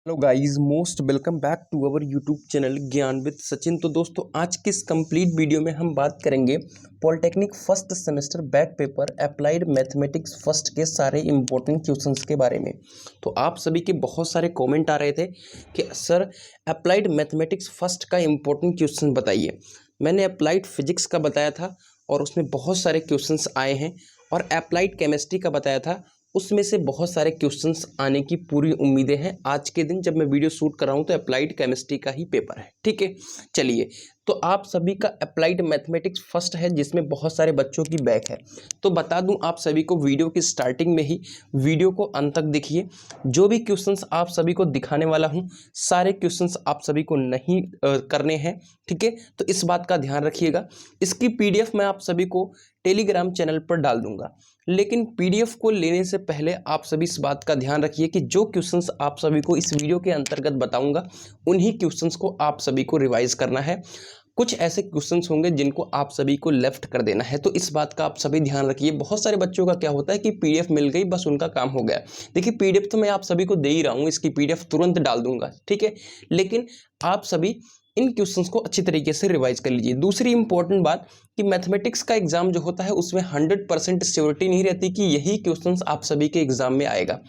Hello guys, most welcome back to our YouTube channel Gyan with Sachin. तो दोस्तों, आज के इस कंप्लीट वीडियो में हम बात करेंगे polytechnic first semester back paper applied mathematics first के सारे इंपॉर्टेंट क्वेश्चंस के बारे में। तो आप सभी के बहुत सारे कमेंट आ रहे थे कि सर अप्लाइड मैथमेटिक्स फर्स्ट का इंपॉर्टेंट क्वेश्चन बताइए। मैंने अप्लाइड फिजिक्स का बताया था और उसमें बहुत सारे क्वेश्चंस आए हैं, और अप्लाइड केमिस्ट्री का बताया था, उसमें से बहुत सारे क्वेश्चंस आने की पूरी उम्मीदें हैं। आज के दिन जब मैं वीडियो शूट कर रहा हूं तो अप्लाइड केमिस्ट्री का ही पेपर है, ठीक है। चलिए, तो आप सभी का अप्लाइड मैथमेटिक्स फर्स्ट है जिसमें बहुत सारे बच्चों की बैक है। तो बता दूं आप सभी को, वीडियो की स्टार्टिंग में ही वीडियो को अंत तक देखिए। जो भी क्वेश्चंस आप सभी को दिखाने वाला हूं, सारे क्वेश्चंस आप सभी को नहीं करने हैं, ठीक है। तो इस बात का ध्यान रखिएगा। इसकी पीडीएफ मैं आप सभी को टेलीग्राम चैनल पर डाल दूंगा, लेकिन पीडीएफ को लेने से पहले आप सभी इस बात का ध्यान रखिए कि जो क्वेश्चंस आप सभी को इस वीडियो के अंतर्गत बताऊंगा, उन्हीं क्वेश्चंस को आप सभी को रिवाइज करना है। कुछ ऐसे क्वेश्चंस होंगे जिनको आप सभी को लेफ्ट कर देना है, तो इस बात का आप सभी ध्यान रखिए। बहुत सारे बच्चों का क्या होता है कि पीडीएफ मिल गई, बस उनका काम हो गया। देखिए, पीडीएफ तो मैं आप सभी को दे ही रहा हूँ, इसकी पीडीएफ तुरंत डाल दूंगा, ठीक है। लेकिन आप सभी इन क्वेश्चंस को अच्छी तरीके से रिवाइज कर लीजिए। दूसरी इंपॉर्टेंट बात कि मैथमेटिक्स का एग्जाम जो होता है उसमें 100% श्योरिटी नहीं रहती कि यही क्वेश्चंस आप सभी के एग्जाम में आएगा।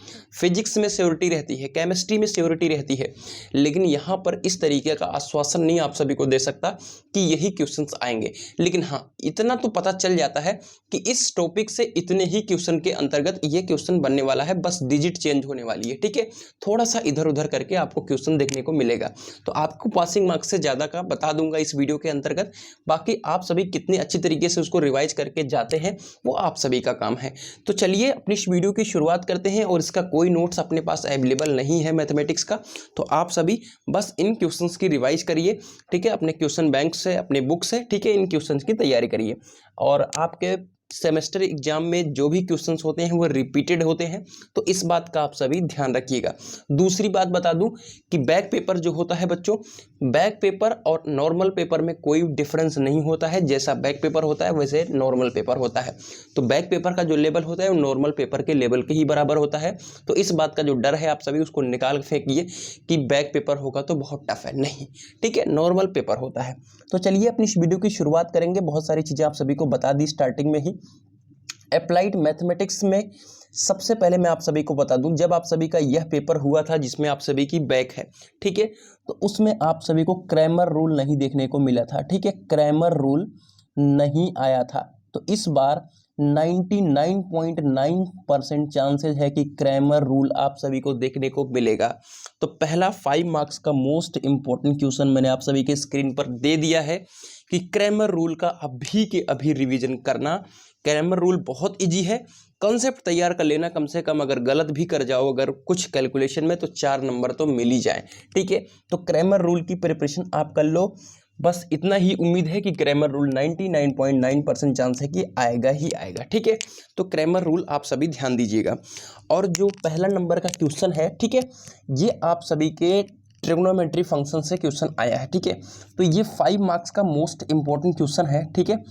फिजिक्स में श्योरिटी रहती है, केमिस्ट्री में श्योरिटी रहती है, लेकिन यहाँ पर इस तरीके का आश्वासन नहीं आप सभी को दे सकता कि यही क्वेश्चंस आएंगे। लेकिन हाँ, इतना तो पता चल जाता है कि इस टॉपिक से इतने ही क्वेश्चन के अंतर्गत ये क्वेश्चन बनने वाला है, बस डिजिट चेंज होने वाली है, ठीक है। थोड़ा सा इधर उधर करके आपको क्वेश्चन देखने को मिलेगा। तो आपको पासिंग मार्क्स से ज़्यादा का बता दूंगा इस वीडियो के अंतर्गत। बाकी आप सभी कितने अच्छी तरीके से उसको रिवाइज करके जाते हैं वो आप सभी का काम है। तो चलिए अपनी इस वीडियो की शुरुआत करते हैं। और इसका कोई नोट्स अपने पास अवेलेबल नहीं है मैथमेटिक्स का, तो आप सभी बस इन क्वेश्चंस की रिवाइज करिए, ठीक है, अपने क्वेश्चन बैंक से, अपने बुक से, ठीक है। इन क्वेश्चंस की तैयारी करिए, और आपके सेमेस्टर एग्जाम में जो भी क्वेश्चंस होते हैं वो रिपीटेड होते हैं, तो इस बात का आप सभी ध्यान रखिएगा। दूसरी बात बता दूं कि बैक पेपर जो होता है बच्चों, बैक पेपर और नॉर्मल पेपर में कोई डिफरेंस नहीं होता है। जैसा बैक पेपर होता है वैसे नॉर्मल पेपर होता है। तो बैक पेपर का जो लेवल होता है वो नॉर्मल पेपर के लेवल के ही बराबर होता है। तो इस बात का जो डर है आप सभी उसको निकाल फेंकिए कि बैक पेपर होगा तो बहुत टफ है, नहीं, ठीक है, नॉर्मल पेपर होता है। तो चलिए अपनी इस वीडियो की शुरुआत करेंगे। बहुत सारी चीज़ें आप सभी को बता दी स्टार्टिंग में ही। अप्लाइड मैथमेटिक्स में सबसे पहले मैं आप सभी को बता दूं, जब आप सभी का यह पेपर हुआ था जिसमें आप सभी की बैक है, ठीक है, तो उसमें आप सभी को क्रैमर रूल नहीं देखने को मिला था, ठीक है, क्रैमर रूल नहीं आया था। तो इस बार 99.9% चांसेस है कि क्रैमर रूल आप सभी को देखने को मिलेगा। तो पहला 5 मार्क्स का मोस्ट इंपॉर्टेंट क्वेश्चन मैंने आप सभी के स्क्रीन पर दे दिया है कि क्रैमर रूल का अभी के अभी रिवीजन करना। क्रैमर रूल बहुत इजी है, कॉन्सेप्ट तैयार कर लेना कम से कम। अगर गलत भी कर जाओ अगर कुछ कैलकुलेशन में, तो 4 नंबर तो मिल ही जाए, ठीक है। तो क्रैमर रूल की प्रिपरेशन आप कर लो, बस इतना ही उम्मीद है कि क्रैमर रूल 99.9% चांस है कि आएगा ही आएगा, ठीक है। तो क्रैमर रूल आप सभी ध्यान दीजिएगा। और जो पहला नंबर का क्वेश्चन है, ठीक है, ये आप सभी के ट्रिग्नोमेट्री फंक्शन से क्वेश्चन आया है, ठीक है। तो ये 5 मार्क्स का मोस्ट इंपॉर्टेंट क्वेश्चन है, ठीक है।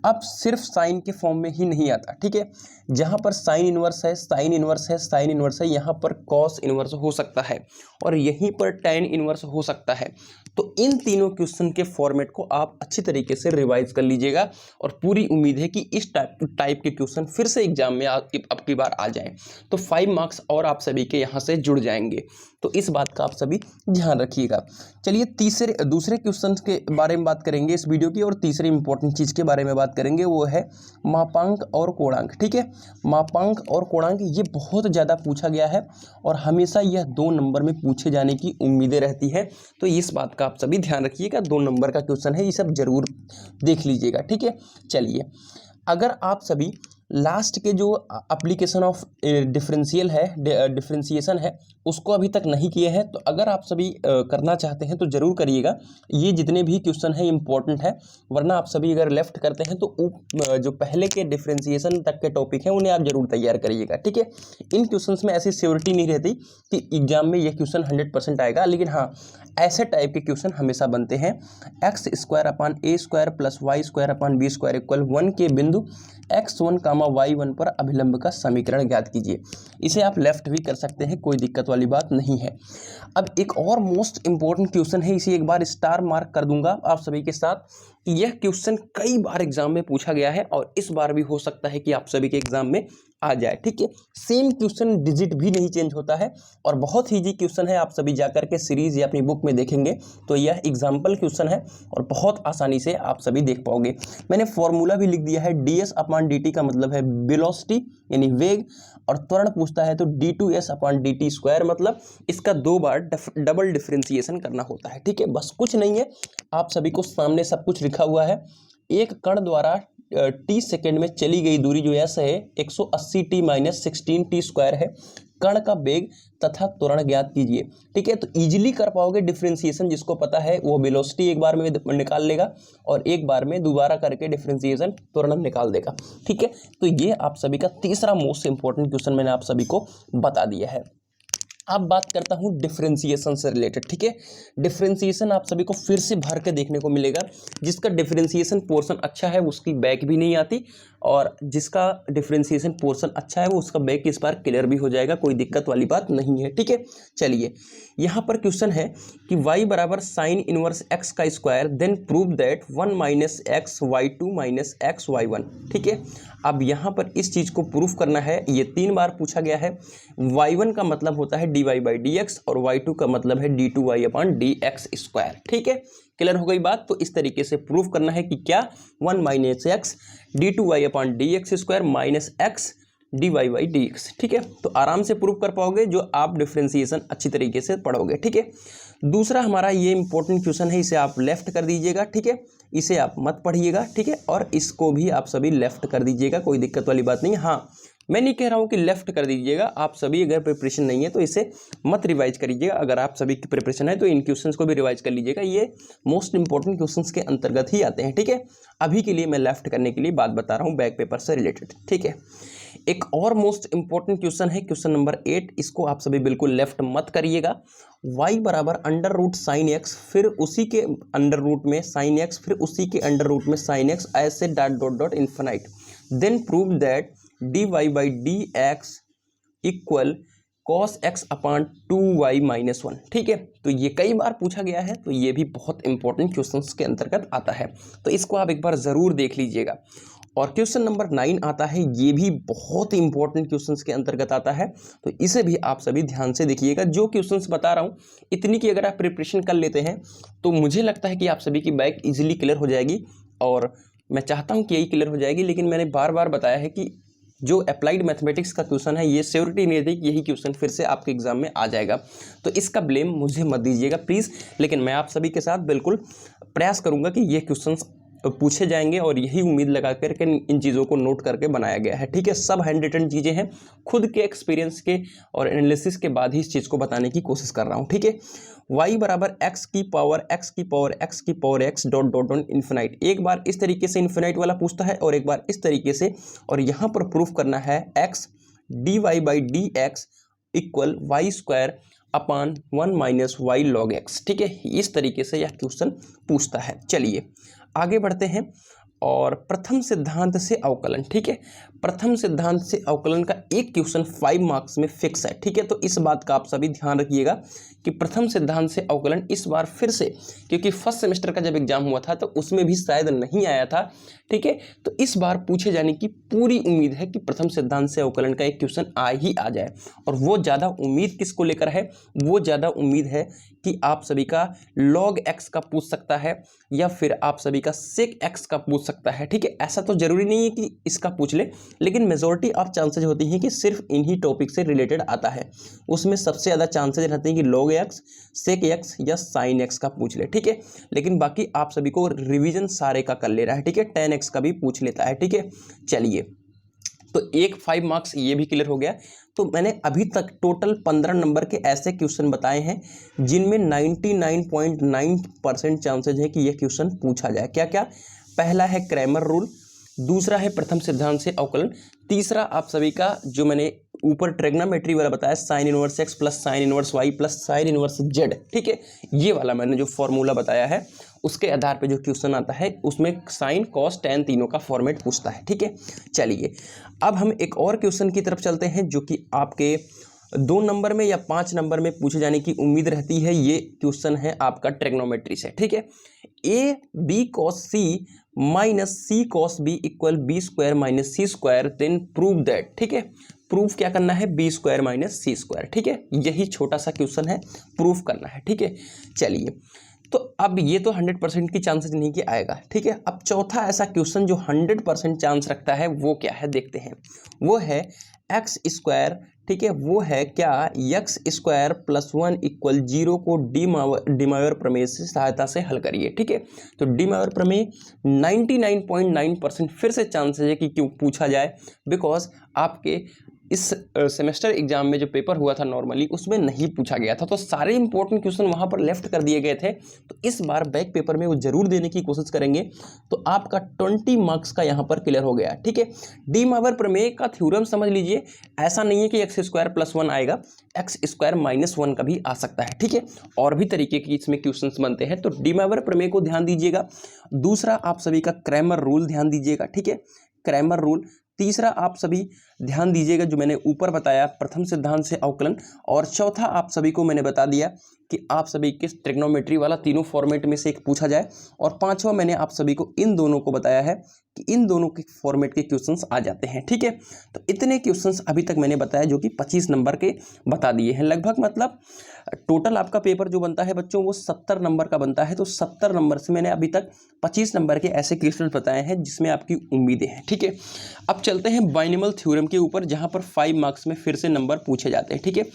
अब सिर्फ साइन के फॉर्म में ही नहीं आता, ठीक है। जहां पर साइन इनवर्स है, साइन इनवर्स है, साइन इनवर्स है, यहाँ पर कॉस इनवर्स हो सकता है, और यहीं पर टैन इनवर्स हो सकता है। तो इन तीनों क्वेश्चन के फॉर्मेट को आप अच्छी तरीके से रिवाइज कर लीजिएगा, और पूरी उम्मीद है कि इस टाइप के क्वेश्चन फिर से एग्जाम में अब की बार आ जाएं, तो 5 मार्क्स और आप सभी के यहाँ से जुड़ जाएंगे। तो इस बात का आप सभी ध्यान रखिएगा। चलिए दूसरे क्वेश्चन के बारे में बात करेंगे इस वीडियो की, और तीसरी इंपॉर्टेंट चीज़ के बारे में बात करेंगे, वो है मापांक और कोणांक, ठीक है। मापांक और कोणांक ये बहुत ज़्यादा पूछा गया है, और हमेशा यह 2 नंबर में पूछे जाने की उम्मीदें रहती है। तो इस बात का आप सभी ध्यान रखिएगा, 2 नंबर का क्वेश्चन है, ये सब जरूर देख लीजिएगा, ठीक है। चलिए, अगर आप सभी लास्ट के जो एप्लीकेशन ऑफ डिफरेंशिएशन है उसको अभी तक नहीं किए हैं, तो अगर आप सभी करना चाहते हैं तो ज़रूर करिएगा। ये जितने भी क्वेश्चन हैं इंपॉर्टेंट है, वरना आप सभी अगर लेफ्ट करते हैं तो जो पहले के डिफरेंशिएशन तक के टॉपिक हैं उन्हें आप जरूर तैयार करिएगा, ठीक है। इन क्वेश्चंस में ऐसी श्योरिटी नहीं रहती कि एग्जाम में यह क्वेश्चन 100% आएगा, लेकिन हाँ, ऐसे टाइप के क्वेश्चन हमेशा बनते हैं। X square upon A square plus Y square upon B square equal 1 के बिंदु x1 कामा y1 पर अभिलंब का समीकरण ज्ञात कीजिए। इसे आप लेफ्ट भी कर सकते हैं, कोई दिक्कत वाली बात नहीं है। अब एक और मोस्ट इंपॉर्टेंट क्वेश्चन है, इसे एक बार स्टार मार्क कर दूंगा आप सभी के साथ कि यह क्वेश्चन कई बार एग्जाम में पूछा गया है और इस बार भी हो सकता है कि आप सभी के एग्जाम में आ जाए। ठीक है, सेम क्वेश्चन, डिजिट भी नहीं चेंज होता है और बहुत ही इजी क्वेश्चन है। आप सभी जाकर के सीरीज या अपनी बुक में देखेंगे तो यह एग्जाम्पल क्वेश्चन है और बहुत आसानी से आप सभी देख पाओगे। मैंने फॉर्मूला भी लिख दिया है, ds अपान dt का मतलब है वेलोसिटी यानी वेग, और त्वरण पूछता है तो d2s अपान dt स्क्वायर, मतलब इसका 2 बार डबल डिफरेंशिएशन करना होता है। ठीक है, बस कुछ नहीं है, आप सभी को सामने सब कुछ लिखा हुआ है। एक कण द्वारा t सेकेंड में चली गई दूरी जो s है 180t माइनस 16t स्क्वायर है। कण का वेग तथा त्वरण ज्ञात कीजिए। ठीक है, तो इजीली कर पाओगे डिफरेंशिएशन, जिसको पता है वो वेलोसिटी एक बार में निकाल लेगा और एक बार में दोबारा करके डिफरेंशिएशन त्वरण निकाल देगा। ठीक है, तो ये आप सभी का तीसरा मोस्ट इंपॉर्टेंट क्वेश्चन मैंने आप सभी को बता दिया है। अब बात करता हूँ डिफरेंशिएशन से रिलेटेड। ठीक है, डिफरेंशिएशन आप सभी को फिर से भर के देखने को मिलेगा। जिसका डिफरेंशिएशन पोर्शन अच्छा है उसकी बैक भी नहीं आती, और जिसका डिफरेंशिएशन पोर्शन अच्छा है वो उसका बैक इस बार क्लियर भी हो जाएगा, कोई दिक्कत वाली बात नहीं है। ठीक है, चलिए यहाँ पर क्वेश्चन है कि y बराबर साइन इनवर्स x का square, then prove that 1 minus x y two minus x y one. ठीक है, अब यहाँ पर इस चीज़ को प्रूफ करना है, ये 3 बार पूछा गया है। y1 का मतलब होता है dy बाई डी एक्स और y2 का मतलब है d2y अपान डी एक्स स्क्वायर। ठीक है, क्लियर हो गई बात। तो इस तरीके से प्रूफ करना है कि क्या 1 minus x d2y upon D x square minus x dy by D x. ठीक है, तो आराम से प्रूफ कर पाओगे जो आप डिफरेंशिएशन अच्छी तरीके से पढ़ोगे। ठीक है, दूसरा हमारा ये इंपॉर्टेंट क्वेश्चन है, इसे आप लेफ्ट कर दीजिएगा। ठीक है, इसे आप मत पढ़िएगा। ठीक है, और इसको भी आप सभी लेफ्ट कर दीजिएगा, कोई दिक्कत वाली बात नहीं। हाँ, मैं नहीं कह रहा हूँ कि लेफ्ट कर दीजिएगा, आप सभी अगर प्रिपरेशन नहीं है तो इसे मत रिवाइज करिएगा। अगर आप सभी की प्रिपरेशन है तो इन क्वेश्चंस को भी रिवाइज कर लीजिएगा, ये मोस्ट इंपॉर्टेंट क्वेश्चंस के अंतर्गत ही आते हैं। ठीक है, अभी के लिए मैं लेफ्ट करने के लिए बात बता रहा हूँ बैक पेपर से रिलेटेड। ठीक है, एक और मोस्ट इंपॉर्टेंट क्वेश्चन है क्वेश्चन नंबर 8, इसको आप सभी बिल्कुल लेफ्ट मत करिएगा। y बराबर अंडर रूट साइन एक्स, फिर उसी के अंडर रूट में साइन एक्स, फिर उसी के अंडर रूट में साइन एक्स, ऐसे dot dot dot infinite, then prove that dy by D x equal cos x upon 2y minus 1। ठीक है, तो ये कई बार पूछा गया है, तो ये भी बहुत इंपॉर्टेंट क्वेश्चंस के अंतर्गत आता है, तो इसको आप एक बार ज़रूर देख लीजिएगा। और क्वेश्चन नंबर 9 आता है, ये भी बहुत ही इंपॉर्टेंट क्वेश्चंस के अंतर्गत आता है, तो इसे भी आप सभी ध्यान से देखिएगा। जो क्वेश्चंस बता रहा हूँ इतनी की अगर आप प्रिपरेशन कर लेते हैं तो मुझे लगता है कि आप सभी की बैक इजीली क्लियर हो जाएगी, और मैं चाहता हूँ कि यही क्लियर हो जाएगी। लेकिन मैंने बार बार बताया है कि जो अप्लाइड मैथमेटिक्स का क्वेश्चन है ये श्योरिटी नहीं थी कि यही क्वेश्चन फिर से आपके एग्जाम में आ जाएगा, तो इसका ब्लेम मुझे मत दीजिएगा प्लीज़। लेकिन मैं आप सभी के साथ बिल्कुल प्रयास करूंगा कि ये क्वेश्चन पूछे जाएंगे, और यही उम्मीद लगा करके इन चीज़ों को नोट करके बनाया गया है। ठीक है, सब हैंड रिटन चीज़ें हैं, खुद के एक्सपीरियंस के और एनालिसिस के बाद ही इस चीज़ को बताने की कोशिश कर रहा हूँ। ठीक है, y बराबर एक्स की पावर एक्स की पावर एक्स की power x dot dot dot infinite, एक बार इस तरीके से इन्फिनाइट वाला पूछता है और एक बार इस तरीके से, और यहाँ पर प्रूफ करना है x D Y by D x equal y square upon 1 minus y log x. ठीक है, इस तरीके से यह क्वेश्चन पूछता है। चलिए आगे बढ़ते हैं, और प्रथम सिद्धांत से अवकलन। ठीक है, प्रथम सिद्धांत से अवकलन का एक क्वेश्चन 5 मार्क्स में फिक्स है। ठीक है, तो इस बात का आप सभी ध्यान रखिएगा कि प्रथम सिद्धांत से अवकलन इस बार फिर से, क्योंकि फर्स्ट सेमेस्टर का जब एग्जाम हुआ था तो उसमें भी शायद नहीं आया था। ठीक है, तो इस बार पूछे जाने की पूरी उम्मीद है कि प्रथम सिद्धांत से अवकलन का एक क्वेश्चन आ जाए, और वो ज़्यादा उम्मीद किसको लेकर है, वो ज़्यादा उम्मीद है कि आप सभी का लॉग एक्स का पूछ सकता है या फिर आप सभी का सेक एक्स का पूछ सकता है। ठीक है, ऐसा तो जरूरी नहीं है कि इसका पूछ ले, लेकिन मेजॉरिटी ऑफ चांसेज होती हैं कि सिर्फ इन्हीं टॉपिक से रिलेटेड आता है, उसमें सबसे ज़्यादा चांसेज रहते हैं कि लॉग एक्स, सेक एक्स या साइन एक्स का पूछ ले। ठीक है, लेकिन बाकी आप सभी को रिवीजन सारे का कर ले रहा है। ठीक है, 10 एक्स का भी पूछ लेता है। ठीक है, चलिए तो एक 5 मार्क्स ये भी क्लियर हो गया। तो मैंने अभी तक टोटल 15 नंबर के ऐसे क्वेश्चन बताए हैं जिनमें 99.9% चांसेज है कि यह क्वेश्चन पूछा जाए। क्या क्या? पहला है क्रैमर रूल, दूसरा है प्रथम सिद्धांत से अवकलन, तीसरा आप सभी का जो मैंने ऊपर ट्रिग्नोमेट्री वाला बताया sine inverse x plus sine inverse y plus sine inverse z, ठीक है, ये वाला मैंने जो फॉर्मूला बताया है उसके आधार पे जो क्वेश्चन आता है उसमें साइन कॉस टेन तीनों का फॉर्मेट पूछता है, ठीक है। चलिए अब हम एक और क्वेश्चन की तरफ चलते हैं जो कि आपके 2 नंबर में या 5 नंबर में पूछे जाने की उम्मीद रहती है। ये क्वेश्चन है आपका ट्रिग्नोमेट्री से, ठीक है। A b cos c minus c cos b equal b square minus C square, then prove that, ठीक है। प्रूफ क्या करना है, बी स्क्वायर माइनस सी स्क्वायर, ठीक है। यही छोटा सा क्वेश्चन है, प्रूफ करना है, ठीक है। चलिए तो अब ये तो 100% की चांसेस नहीं कि आएगा, ठीक है। अब चौथा ऐसा क्वेश्चन जो 100% चांस रखता है वो क्या है देखते हैं। वो है एक्स स्क्वायर, ठीक है, वो है क्या, एक्स स्क्वायर प्लस 1 इक्वल 0 को डी मायोर प्रमेय से सहायता से हल करिए, ठीक है। तो डी मायोर प्रमेय 99.9% फिर से चांसेस है कि क्यों पूछा जाए, बिकॉज आपके इस सेमेस्टर एग्जाम में जो पेपर हुआ था नॉर्मली उसमें नहीं पूछा गया था, तो सारे इंपॉर्टेंट क्वेश्चन वहां पर लेफ्ट कर दिए गए थे। तो इस बार बैक पेपर में वो जरूर देने की कोशिश करेंगे, तो आपका 20 मार्क्स का यहाँ पर क्लियर हो गया, ठीक है। डी मायोर प्रमेय का थ्योरम समझ लीजिए, ऐसा नहीं है कि एक्स स्क्वायर प्लस 1 आएगा, एक्स स्क्वायर माइनस 1 का भी आ सकता है, ठीक है। और भी तरीके की इसमें क्वेश्चन बनते हैं, तो डी मायोर प्रमेय को ध्यान दीजिएगा। दूसरा आप सभी का क्रैमर रूल ध्यान दीजिएगा, ठीक है, क्रैमर रूल। तीसरा आप सभी ध्यान दीजिएगा जो मैंने ऊपर बताया प्रथम सिद्धांत से अवकलन, और चौथा आप सभी को मैंने बता दिया कि आप सभी किस ट्रिग्नोमेट्री वाला तीनों फॉर्मेट में से एक पूछा जाए, और पांचवा मैंने आप सभी को इन दोनों को बताया है कि इन दोनों के फॉर्मेट के क्वेश्चंस आ जाते हैं, ठीक है। तो इतने क्वेश्चंस अभी तक मैंने बताया जो कि 25 नंबर के बता दिए हैं लगभग, मतलब टोटल आपका पेपर जो बनता है बच्चों वो 70 नंबर का बनता है। तो 70 नंबर से मैंने अभी तक 25 नंबर के ऐसे क्वेश्चन बताए हैं जिसमें आपकी उम्मीदें हैं, ठीक है। अब चलते हैं बाइनोमियल थ्योरम के ऊपर, जहां पर 5 मार्क्स में फिर से नंबर पूछे जाते हैं, ठीक है।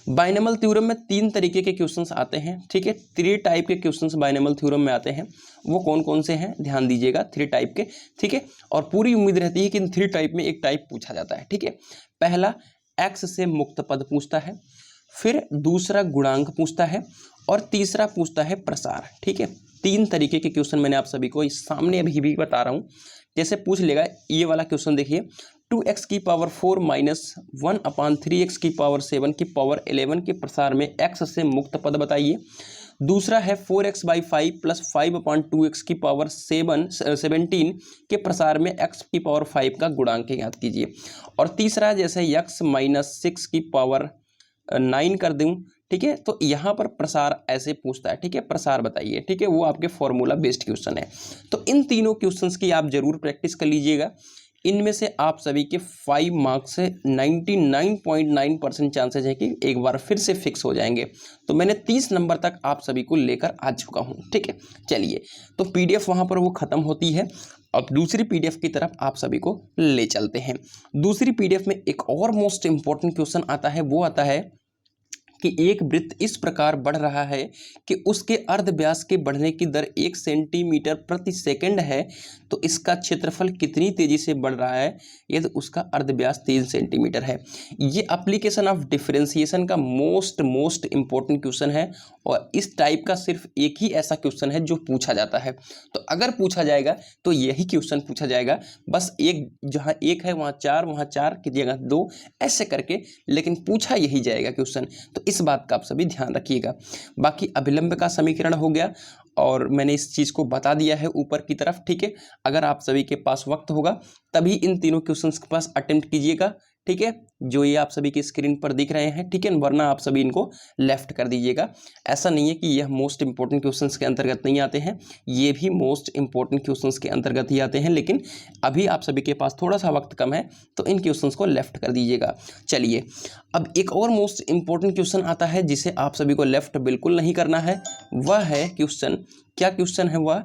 बाइनोमियल थ्योरम में 3 तरीके के क्वेश्चंस आते हैं, ठीक है। 3 टाइप के क्वेश्चंस बाइनोमियल थ्योरम में आते हैं, वो कौन कौन से हैं ध्यान दीजिएगा, 3 टाइप के, ठीक है। और पूरी उम्मीद रहती है कि इन 3 टाइप में एक टाइप पूछा जाता है, ठीक है। पहला एक्स से मुक्त पद पूछता है, फिर दूसरा गुणांक पूछता है, और तीसरा पूछता है प्रसार, ठीक है। 3 तरीके के क्वेश्चन मैंने आप सभी को इस सामने अभी भी बता रहा हूँ। जैसे पूछ लेगा ये वाला क्वेश्चन देखिए, 2x की पावर 4 माइनस 1/3x की पावर 7 की पावर 11 के प्रसार में x से मुक्त पद बताइए। दूसरा है 4x/5 प्लस 5/2x की पावर 17 के प्रसार में x की पावर 5 का गुणांक ज्ञात कीजिए। और तीसरा जैसे x माइनस 6 की पावर 9 कर दूं, ठीक है। तो यहाँ पर प्रसार ऐसे पूछता है, ठीक है, प्रसार बताइए, ठीक है, वो आपके फॉर्मूला बेस्ड क्वेश्चन है। तो इन तीनों क्वेश्चंस की आप जरूर प्रैक्टिस कर लीजिएगा। इनमें से आप सभी के 5 मार्क्स से 99.9% चांसेस है कि एक बार फिर से फिक्स हो जाएंगे। तो मैंने 30 नंबर तक आप सभी को लेकर आ चुका हूं, ठीक है। चलिए तो पीडीएफ वहां पर वो खत्म होती है, अब दूसरी पीडीएफ की तरफ आप सभी को ले चलते हैं। दूसरी पीडीएफ में एक और मोस्ट इंपॉर्टेंट क्वेश्चन आता है, वो आता है कि एक वृत्त इस प्रकार बढ़ रहा है कि उसके अर्धव्यास के बढ़ने की दर 1 सेंटीमीटर प्रति सेकंड है, तो इसका क्षेत्रफल कितनी तेजी से बढ़ रहा है यदि उसका अर्धव्यास 3 सेंटीमीटर है। ये एप्लीकेशन ऑफ डिफरेंशिएशन का मोस्ट इंपॉर्टेंट क्वेश्चन है, और इस टाइप का सिर्फ एक ही ऐसा क्वेश्चन है जो पूछा जाता है। तो अगर पूछा जाएगा तो यही क्वेश्चन पूछा जाएगा, बस एक जहाँ एक है वहाँ 4, वहाँ 4 की जगह 2 ऐसे करके, लेकिन पूछा यही जाएगा क्वेश्चन। तो इस बात का आप सभी ध्यान रखिएगा। बाकी अभिलंब का समीकरण हो गया, और मैंने इस चीज़ को बता दिया है ऊपर की तरफ, ठीक है। अगर आप सभी के पास वक्त होगा तभी इन तीनों क्वेश्चंस के पास अटेम्प्ट कीजिएगा, ठीक है, जो ये आप सभी की स्क्रीन पर दिख रहे हैं, ठीक है, वरना आप सभी इनको लेफ्ट कर दीजिएगा। ऐसा नहीं है कि यह मोस्ट इंपॉर्टेंट क्वेश्चंस के अंतर्गत नहीं आते हैं, ये भी मोस्ट इंपॉर्टेंट क्वेश्चंस के अंतर्गत ही आते हैं, लेकिन अभी आप सभी के पास थोड़ा सा वक्त कम है तो इन क्वेश्चंस को लेफ्ट कर दीजिएगा। चलिए अब एक और मोस्ट इंपॉर्टेंट क्वेश्चन आता है जिसे आप सभी को लेफ्ट बिल्कुल नहीं करना है, वह है क्वेश्चन, क्या क्वेश्चन है वह,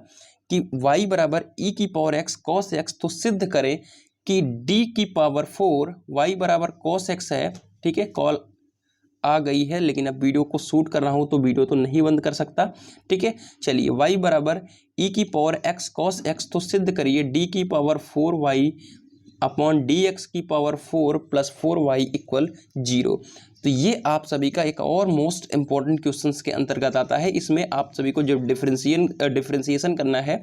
कि y बराबर e की पावर x cos x, तो सिद्ध करें कि d की पावर 4 y बराबर cos x है, ठीक है। कॉल आ गई है, लेकिन अब वीडियो को शूट कर रहा हूं तो वीडियो तो नहीं बंद कर सकता, ठीक है। चलिए y बराबर e की पावर x cos x, तो सिद्ध करिए d की power 4y upon d x की पावर 4 प्लस 4y इक्वल 0। तो ये आप सभी का एक और मोस्ट इंपॉर्टेंट क्वेश्चंस के अंतर्गत आता है। इसमें आप सभी को जो डिफरेंशिएशन करना है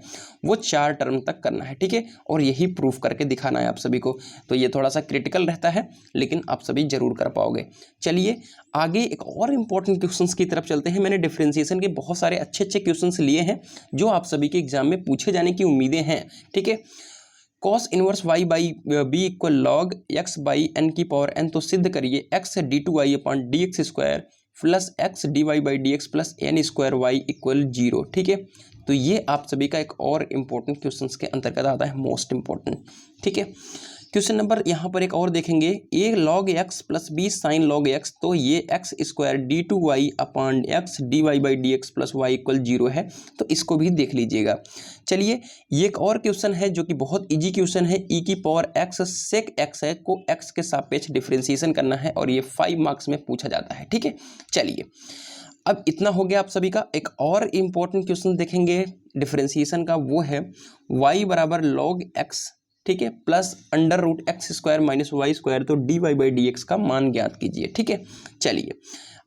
वो 4 टर्म तक करना है, ठीक है, और यही प्रूफ करके दिखाना है आप सभी को। तो ये थोड़ा सा क्रिटिकल रहता है, लेकिन आप सभी जरूर कर पाओगे। चलिए आगे एक और इंपॉर्टेंट क्वेश्चंस की तरफ चलते हैं। मैंने डिफरेंशिएशन के बहुत सारे अच्छे अच्छे क्वेश्चंस लिए हैं जो आप सभी के एग्जाम में पूछे जाने की उम्मीदें हैं, ठीक है। Cos inverse y by b equal log x by n की पावर n, तो सिद्ध करिए x d two Y upon d x square plus x D Y by D x plus n square y equal 0, ठीक है। तो ये आप सभी का एक और इम्पोर्टेंट क्वेश्चन के अंतर्गत आता है, मोस्ट इंपॉर्टेंट, ठीक है। क्वेश्चन नंबर यहाँ पर एक और देखेंगे, A log X plus B sine log X, तो ये X square D two Y upon X D Y by D x plus Y equal 0 है, तो इसको भी देख लीजिएगा। चलिए ये एक और क्वेश्चन है जो कि बहुत इजी क्वेश्चन है, ई की पावर एक्स सेक एक्स है को एक्स के सापेक्ष डिफरेंशिएशन करना है और ये 5 मार्क्स में पूछा जाता है, ठीक है। चलिए अब इतना हो गया आप सभी का। एक और इम्पोर्टेंट क्वेश्चन देखेंगे डिफरेंशिएशन का, वो है y बराबर लॉग एक्स, ठीक है, plus under root X square minus Y square, तो D Y by D x का मान ज्ञात कीजिए, ठीक है। चलिए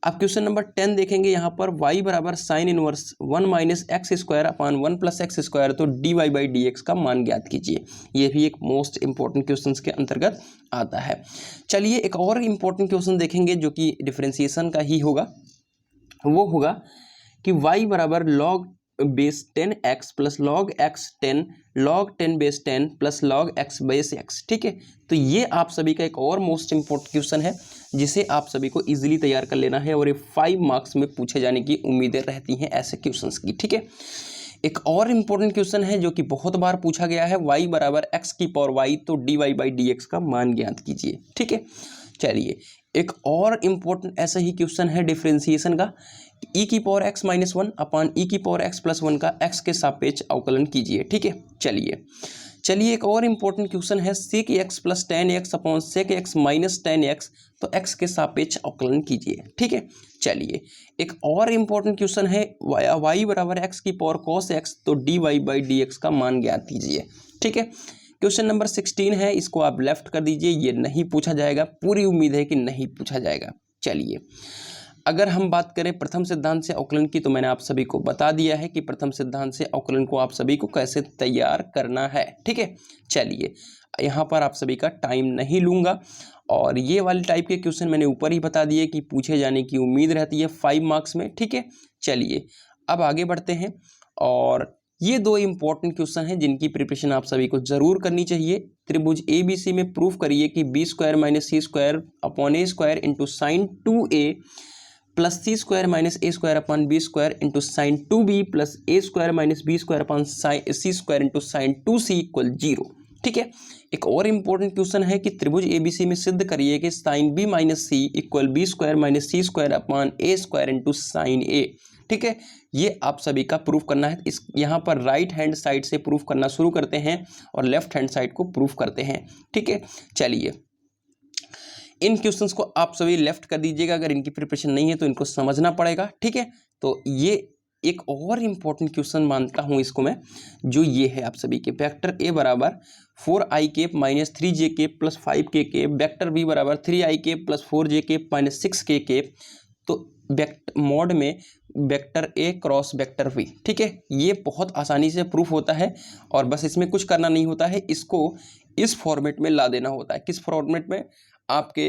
अब क्वेश्चन नंबर 10 देखेंगे, यहाँ पर y बराबर sine inverse 1 minus X square upon 1 plus X square, तो D Y by D x का मान ज्ञात कीजिए। ये भी एक मोस्ट इंपॉर्टेंट क्वेश्चन के अंतर्गत आता है। चलिए एक और इम्पोर्टेंट क्वेश्चन देखेंगे जो कि डिफरेंशिएशन का ही होगा, वो होगा कि y बराबर log base 10x plus log x 10 log 10 base 10 plus log x base x, ठीक है। तो ये आप सभी का एक और मोस्ट इंपॉर्टेंट क्वेश्चन है जिसे आप सभी को इजीली तैयार कर लेना है और ये 5 मार्क्स में पूछे जाने की उम्मीदें रहती हैं ऐसे क्वेश्चंस की, ठीक है। एक और इम्पोर्टेंट क्वेश्चन है जो कि बहुत बार पूछा गया है, y बराबर x की पावर y, तो D Y by D x का मान ज्ञात कीजिए, ठीक है। चलिए एक और इम्पोर्टेंट ऐसा ही क्वेश्चन है डिफरेंशिएशन का, e की power x minus 1 upon e की पावर x प्लस 1 का x के सापेक्ष अवकलन कीजिए, ठीक है। चलिए एक और इम्पोर्टेंट क्वेश्चन है sec x plus ten x upon sec x minus 10x, तो x के सापेक्ष अवकलन कीजिए, ठीक है। चलिए एक और इम्पोर्टेंट क्वेश्चन है y बराबर x की पावर cos x, तो D Y by D x का मान ज्ञात कीजिए, ठीक है। क्वेश्चन नंबर 16 है, इसको आप लेफ्ट कर दीजिए, ये नहीं पूछा जाएगा, पूरी उम्मीद है कि नहीं पूछा जाएगा। चलिए अगर हम बात करें प्रथम सिद्धांत से अवकलन की, तो मैंने आप सभी को बता दिया है कि प्रथम सिद्धांत से अवकलन को आप सभी को कैसे तैयार करना है, ठीक है। चलिए यहाँ पर आप सभी का टाइम नहीं लूँगा और ये वाले टाइप के क्वेश्चन मैंने ऊपर ही बता दिए कि पूछे जाने की उम्मीद रहती है 5 मार्क्स में, ठीक है। चलिए अब आगे बढ़ते हैं और ये 2 इंपॉर्टेंट क्वेश्चन हैं जिनकी प्रिपरेशन आप सभी को जरूर करनी चाहिए। त्रिभुज ABC में प्रूफ करिए कि B square minus C square upon A square into sine 2a plus C square minus A square upon B square into sine 2b plus A square minus B square upon C square into sine 2c equal 0, ठीक है। एक और important question है कि त्रिभुज ABC में सिद्ध करिए कि sine b minus c equal b square minus C square upon A square into sine a, ठीक है। ये आप सभी का प्रूफ करना है। इस यहाँ पर राइट हैंड साइड से प्रूफ करना शुरू करते हैं और लेफ्ट हैंड साइड को प्रूफ करते हैं, ठीक है। चलिए इन क्वेश्चंस को आप सभी लेफ्ट कर दीजिएगा, अगर इनकी प्रिपरेशन नहीं है तो इनको समझना पड़ेगा, ठीक है। तो ये एक और इम्पोर्टेंट क्वेश्चन मानता हूँ इसको मैं, जो ये है आप सभी के, वेक्टर ए बराबर 4i cap minus 3j cap plus 5k cap, vector b बराबर 3i cap plus 4j cap minus 6k cap, तो मॉड में vector a cross vector b, ठीक है। ये बहुत आसानी से प्रूफ होता है और बस इसमें कुछ करना नहीं होता है, इसको इस फॉर्मेट में ला देना होता है। किस फॉर्मेट में? आपके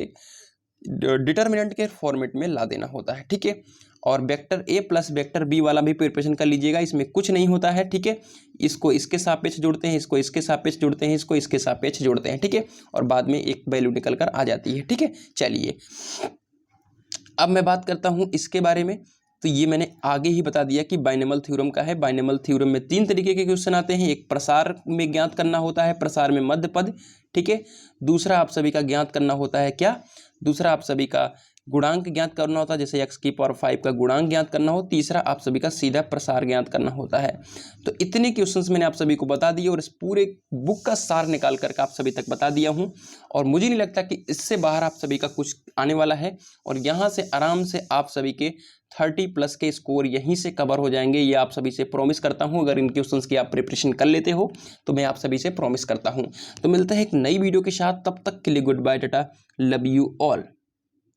डिटर्मिनेंट के फॉर्मेट में ला देना होता है, ठीक है। और vector a plus vector b वाला भी प्रिपरेशन कर लीजिएगा, इसमें कुछ नहीं होता है, ठीक है। इसको इसके सापेक्ष जोड़ते हैं, इसको इसके सापेक्ष जोड़ते हैं, इसको इसके सापेक्ष जोड़ते हैं, ठीक है, और बाद में एक वैल्यू निकल कर आ जाती है, ठीक है। चलिए अब मैं बात करता हूँ इसके बारे में। तो ये मैंने आगे ही बता दिया कि बाइनोमियल थ्योरम का है। बाइनोमियल थ्योरम में 3 तरीके के क्वेश्चन आते हैं। एक प्रसार में ज्ञात करना होता है, प्रसार में मध्य पद, ठीक है। दूसरा आप सभी का ज्ञात करना होता है क्या? दूसरा आप सभी का गुणांक ज्ञात करना होता है, जैसे x की पावर 5 का गुणांक ज्ञात करना हो। तीसरा आप सभी का सीधा प्रसार ज्ञात करना होता है। तो इतने क्वेश्चंस मैंने आप सभी को बता दिए और इस पूरे बुक का सार निकाल करके आप सभी तक बता दिया हूं, और मुझे नहीं लगता कि इससे बाहर आप सभी का कुछ आने वाला है, और यहाँ से आराम से आप सभी के 30+ के स्कोर यहीं से कवर हो जाएंगे। ये आप सभी से प्रॉमिस करता हूं। अगर इन क्वेश्चंस की आप प्रिपरेशन कर लेते हो तो मैं आप सभी से प्रॉमिस करता हूं। तो मिलता है एक नई वीडियो के साथ, तब तक के लिए good bye, tata, love you all.